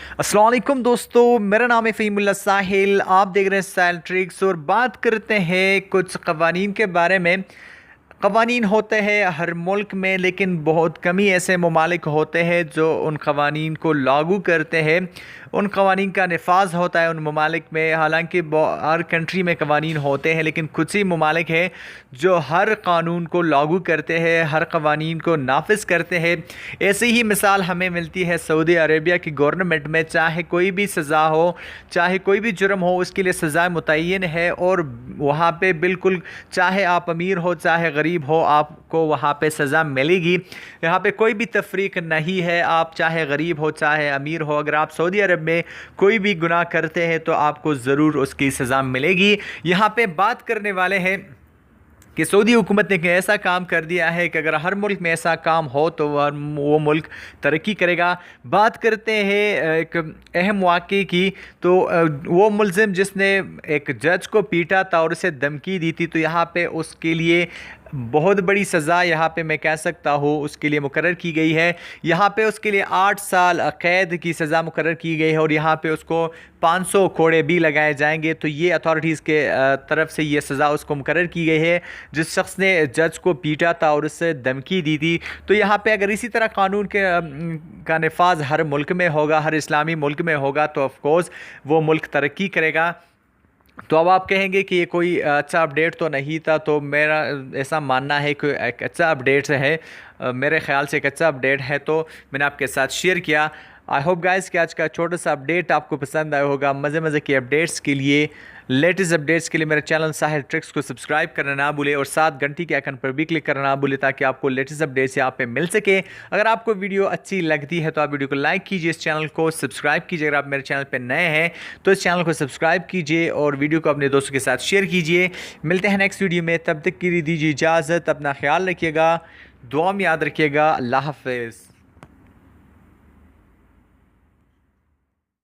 अस्सलाम वालेकुम दोस्तों, मेरा नाम है फ़हीमुल्लाह साहिल। आप देख रहे हैं साहिल ट्रिक्स और बात करते हैं कुछ क़वानीन के बारे में। क़वानीन होते हैं हर मुल्क में, लेकिन बहुत कम ही ऐसे ममालिक होते हैं जो उन क़वानीन को लागू करते हैं। उन क़वानीन का नफाज़ होता है उन ममालिक में। हालांकि हर कंट्री में क़वानीन होते हैं, लेकिन कुछ ही ममालिक हैं जो हर क़ानून को लागू करते हैं, हर क़वानीन को नाफिज करते हैं। ऐसी ही मिसाल हमें मिलती है सऊदी अरेबिया की गवर्नमेंट में। चाहे कोई भी सज़ा हो, चाहे कोई भी जुर्म हो, उसके लिए सज़ा मुतय्यन है। और वहाँ पे बिल्कुल, चाहे आप अमीर हो चाहे गरीब हो, आपको वहाँ पे सज़ा मिलेगी। यहाँ पे कोई भी तफरीक नहीं है। आप चाहे गरीब हो चाहे अमीर हो, अगर आप सऊदी अरब में कोई भी गुनाह करते हैं तो आपको ज़रूर उसकी सज़ा मिलेगी। यहाँ पे बात करने वाले हैं कि सऊदी हुकूमत ने ऐसा काम कर दिया है कि अगर हर मुल्क में ऐसा काम हो तो वो मुल्क तरक्की करेगा। बात करते हैं एक अहम वाक़े की। तो वो मुलज़िम जिसने एक जज को पीटा था और उसे धमकी दी थी, तो यहाँ पे उसके लिए बहुत बड़ी सज़ा यहाँ पे मैं कह सकता हूँ उसके लिए मुकर्रर की गई है। यहाँ पे उसके लिए 8 साल क़ैद की सज़ा मुकर्रर की गई है और यहाँ पे उसको 500 कोड़े भी लगाए जाएंगे। तो ये अथॉरिटीज़ के तरफ से ये सज़ा उसको मुकर्रर की गई है जिस शख्स ने जज को पीटा था और उससे धमकी दी थी। तो यहाँ पे अगर इसी तरह कानून के का नफाज हर मुल्क में होगा, हर इस्लामी मुल्क में होगा, तो ऑफ कोर्स वो मुल्क तरक्की करेगा। तो अब आप कहेंगे कि ये कोई अच्छा अपडेट तो नहीं था, तो मेरा ऐसा मानना है कि एक अच्छा अपडेट है। मेरे ख़्याल से एक अच्छा अपडेट है, तो मैंने आपके साथ शेयर किया। आई होप गाइस कि आज का छोटा सा अपडेट आपको पसंद आया होगा। मज़े मज़े के अपडेट्स के लिए, लेटेस्ट अपडेट्स के लिए मेरे चैनल साहिल ट्रिक्स को सब्सक्राइब करना ना भूलें और साथ घंटी के आइकन पर भी क्लिक करना ना भूलें ताकि आपको लेटेस्ट अपडेट्स यहाँ पे मिल सके। अगर आपको वीडियो अच्छी लगती है तो आप वीडियो को लाइक कीजिए, इस चैनल को सब्सक्राइब कीजिए। अगर आप मेरे चैनल पर नए हैं तो इस चैनल को सब्सक्राइब कीजिए और वीडियो को अपने दोस्तों के साथ शेयर कीजिए। मिलते हैं नेक्स्ट वीडियो में, तब तक के लिए दीजिए इजाज़त। अपना ख्याल रखिएगा, दुआ में याद रखिएगा। अल्लाह हाफ़िज़।